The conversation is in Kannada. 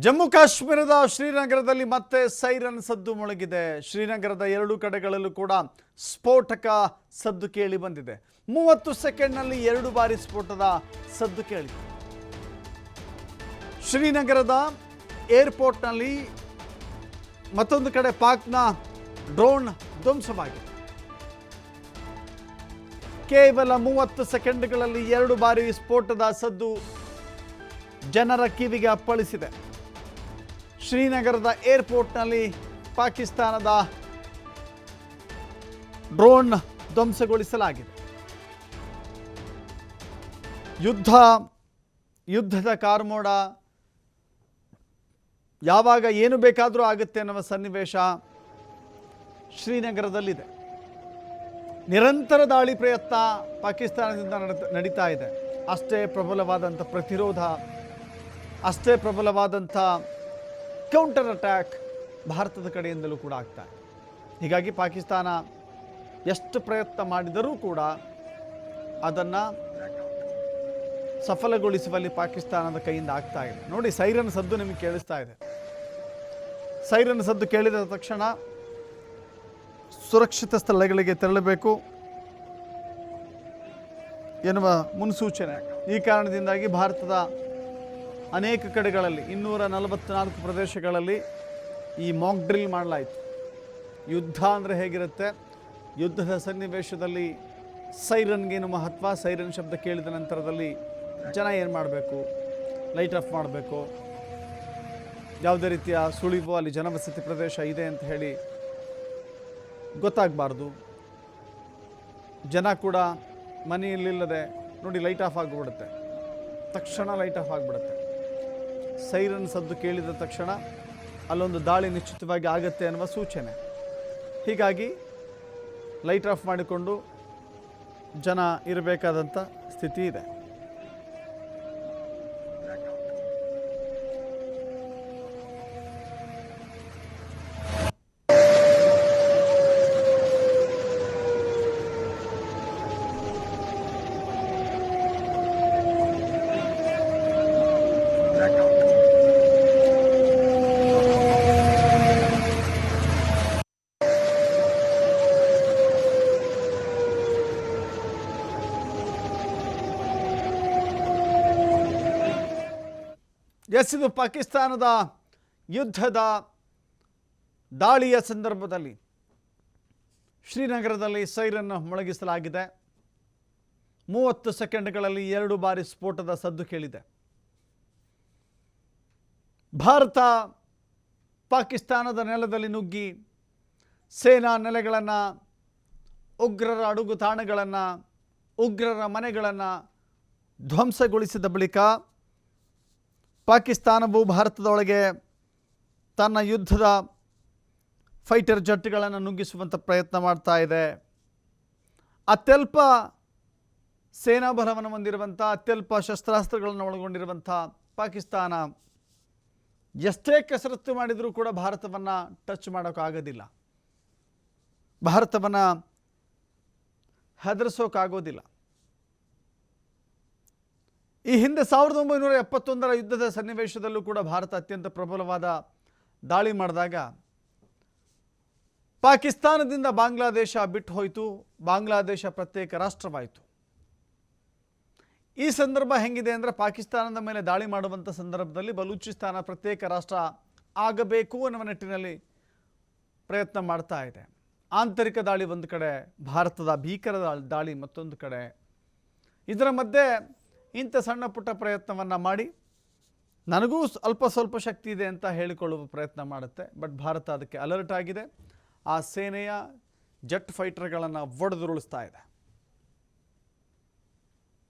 ಜಮ್ಮು ಕಾಶ್ಮೀರದ ಶ್ರೀನಗರದಲ್ಲಿ ಮತ್ತೆ ಸೈರನ್ ಸದ್ದು ಮೊಳಗಿದೆ. ಶ್ರೀನಗರದ ಎರಡು ಕಡೆಗಳಲ್ಲೂ ಕೂಡ ಸ್ಫೋಟಕ ಸದ್ದು ಕೇಳಿ ಬಂದಿದೆ. 30 ಸೆಕೆಂಡ್ನಲ್ಲಿ 2 ಬಾರಿ ಸ್ಫೋಟದ ಸದ್ದು ಕೇಳಿದೆ. ಶ್ರೀನಗರದ ಏರ್ಪೋರ್ಟ್ನಲ್ಲಿ ಮತ್ತೊಂದು ಕಡೆ ಪಾಕ್ನ ಡ್ರೋನ್ ಧ್ವಂಸವಾಗಿದೆ. ಕೇವಲ 30 ಸೆಕೆಂಡ್ಗಳಲ್ಲಿ 2 ಬಾರಿ ಸ್ಫೋಟದ ಸದ್ದು ಜನರ ಕಿವಿಗೆ ಅಪ್ಪಳಿಸಿದೆ. ಶ್ರೀನಗರದ ಏರ್ಪೋರ್ಟ್ನಲ್ಲಿ ಪಾಕಿಸ್ತಾನದ ಡ್ರೋನ್ ಧ್ವಂಸಗೊಳಿಸಲಾಗಿದೆ. ಯುದ್ಧದ ಕಾರ್ಮೋಡ ಯಾವಾಗ ಏನು ಬೇಕಾದರೂ ಆಗುತ್ತೆ ಅನ್ನುವ ಸನ್ನಿವೇಶ ಶ್ರೀನಗರದಲ್ಲಿದೆ. ನಿರಂತರ ದಾಳಿ ಪ್ರಯತ್ನ ಪಾಕಿಸ್ತಾನದಿಂದ ನಡೀತಾ ಇದೆ. ಅಷ್ಟೇ ಪ್ರಬಲವಾದಂಥ ಪ್ರತಿರೋಧ, ಅಷ್ಟೇ ಪ್ರಬಲವಾದಂಥ ಕೌಂಟರ್ ಅಟ್ಯಾಕ್ ಭಾರತದ ಕಡೆಯಿಂದಲೂ ಕೂಡ ಆಗ್ತಾ ಇದೆ. ಹೀಗಾಗಿ ಪಾಕಿಸ್ತಾನ ಎಷ್ಟು ಪ್ರಯತ್ನ ಮಾಡಿದರೂ ಕೂಡ ಅದನ್ನು ಸಫಲಗೊಳಿಸುವಲ್ಲಿ ಪಾಕಿಸ್ತಾನದ ಕೈಯಿಂದ ಆಗ್ತಾ ಇದೆ. ನೋಡಿ, ಸೈರನ್ ಸದ್ದು ನಿಮಗೆ ಕೇಳಿಸ್ತಾ ಇದೆ. ಸೈರನ್ ಸದ್ದು ಕೇಳಿದ ತಕ್ಷಣ ಸುರಕ್ಷಿತ ಸ್ಥಳಗಳಿಗೆ ತೆರಳಬೇಕು ಎನ್ನುವ ಮುನ್ಸೂಚನೆ. ಈ ಕಾರಣದಿಂದಾಗಿ ಭಾರತದ ಅನೇಕ ಕಡೆಗಳಲ್ಲಿ 244 ಪ್ರದೇಶಗಳಲ್ಲಿ ಈ ಮಾಕ್ ಡ್ರಿಲ್ ಮಾಡಲಾಯಿತು. ಯುದ್ಧ ಅಂದರೆ ಹೇಗಿರುತ್ತೆ, ಯುದ್ಧದ ಸನ್ನಿವೇಶದಲ್ಲಿ ಸೈರನ್ಗೇನು ಮಹತ್ವ, ಸೈರನ್ ಶಬ್ದ ಕೇಳಿದ ನಂತರದಲ್ಲಿ ಜನ ಏನು ಮಾಡಬೇಕು, ಲೈಟ್ ಆಫ್ ಮಾಡಬೇಕು, ಯಾವುದೇ ರೀತಿಯ ಸುಳಿವು ಅಲ್ಲಿ ಜನವಸತಿ ಪ್ರದೇಶ ಇದೆ ಅಂತ ಹೇಳಿ ಗೊತ್ತಾಗಬಾರ್ದು. ಜನ ಕೂಡ ಮನೆಯಲ್ಲಿಲ್ಲದೆ ನೋಡಿ ಲೈಟ್ ಆಫ್ ಆಗಿಬಿಡುತ್ತೆ, ತಕ್ಷಣ ಲೈಟ್ ಆಫ್ ಆಗಿಬಿಡುತ್ತೆ. ಸೈರನ್ ಸದ್ದು ಕೇಳಿದ ತಕ್ಷಣ ಅಲ್ಲೊಂದು ದಾಳಿ ನಿಶ್ಚಿತವಾಗಿ ಆಗುತ್ತೆ ಅನ್ನುವ ಸೂಚನೆ. ಹೀಗಾಗಿ ಲೈಟ್ ಆಫ್ ಮಾಡಿಕೊಂಡು ಜನ ಇರಬೇಕಾದಂಥ ಸ್ಥಿತಿ ಇದೆ. ಇದು ಪಾಕಿಸ್ತಾನದ ಯುದ್ಧದ ದಾಳಿಯ ಸಂದರ್ಭದಲ್ಲಿ ಶ್ರೀನಗರದಲ್ಲಿ ಸೈರನ್ ಮೊಳಗಿಸಲಾಗಿದೆ. 30 ಸೆಕೆಂಡ್ಗಳಲ್ಲಿ 2 ಬಾರಿ ಸ್ಫೋಟದ ಸದ್ದು ಕೇಳಿದೆ. ಭಾರತ ಪಾಕಿಸ್ತಾನದ ನೆಲದಲ್ಲಿ ನುಗ್ಗಿ ಸೇನಾ ನೆಲೆಗಳನ್ನು, ಉಗ್ರರ ಅಡುಗು ತಾಣಗಳನ್ನು, ಉಗ್ರರ ಮನೆಗಳನ್ನು ಧ್ವಂಸಗೊಳಿಸಿದ ಬಳಿಕ ಪಾಕಿಸ್ತಾನವು ಭಾರತದೊಳಗೆ ತನ್ನ ಯುದ್ಧದ ಫೈಟರ್ ಜೆಟ್ಗಳನ್ನು ನುಗ್ಗಿಸುವಂಥ ಪ್ರಯತ್ನ ಮಾಡ್ತಾ ಇದೆ. ಅತ್ಯಲ್ಪ ಸೇನಾ ಬಲವನ್ನು ಹೊಂದಿರುವಂಥ, ಅತ್ಯಲ್ಪ ಶಸ್ತ್ರಾಸ್ತ್ರಗಳನ್ನು ಒಳಗೊಂಡಿರುವಂಥ ಪಾಕಿಸ್ತಾನ ಎಷ್ಟೇ ಕಸರತ್ತು ಮಾಡಿದರೂ ಕೂಡ ಭಾರತವನ್ನು ಟಚ್ ಮಾಡೋಕ್ಕಾಗೋದಿಲ್ಲ, ಭಾರತವನ್ನು ಹೆದರಿಸೋಕ್ಕಾಗೋದಿಲ್ಲ. ಈ ಹಿಂದೆ 1971ರ ಯುದ್ಧದ ಸನ್ನಿವೇಶದಲ್ಲೂ ಕೂಡ ಭಾರತ ಅತ್ಯಂತ ಪ್ರಬಲವಾದ ದಾಳಿ ಮಾಡಿದಾಗ ಪಾಕಿಸ್ತಾನದಿಂದ ಬಾಂಗ್ಲಾದೇಶ ಬಿಟ್ಟು ಹೋಯಿತು, ಬಾಂಗ್ಲಾದೇಶ ಪ್ರತ್ಯೇಕ ರಾಷ್ಟ್ರವಾಯಿತು. ಈ ಸಂದರ್ಭ ಹೆಂಗಿದೆ ಅಂದರೆ, ಪಾಕಿಸ್ತಾನದ ಮೇಲೆ ದಾಳಿ ಮಾಡುವಂಥ ಸಂದರ್ಭದಲ್ಲಿ ಬಲೂಚಿಸ್ತಾನ ಪ್ರತ್ಯೇಕ ರಾಷ್ಟ್ರ ಆಗಬೇಕು ಅನ್ನುವ ನಿಟ್ಟಿನಲ್ಲಿ ಪ್ರಯತ್ನ ಮಾಡ್ತಾ ಇದೆ. ಆಂತರಿಕ ದಾಳಿ ಒಂದು ಕಡೆ, ಭಾರತದ ಭೀಕರ ದಾಳಿ ಮತ್ತೊಂದು ಕಡೆ. ಇದರ ಮಧ್ಯೆ ಇಂಥ ಸಣ್ಣ ಪುಟ್ಟ ಪ್ರಯತ್ನವನ್ನು ಮಾಡಿ ನನಗೂ ಅಲ್ಪ ಸ್ವಲ್ಪ ಶಕ್ತಿ ಇದೆ ಅಂತ ಹೇಳಿಕೊಳ್ಳುವ ಪ್ರಯತ್ನ ಮಾಡುತ್ತೆ. ಬಟ್ ಭಾರತ ಅದಕ್ಕೆ ಅಲರ್ಟ್ ಆಗಿದೆ. ಆ ಸೇನೆಯ ಜೆಟ್ ಫೈಟರ್ಗಳನ್ನು ಒಡೆದುರುಳಿಸ್ತಾ ಇದೆ.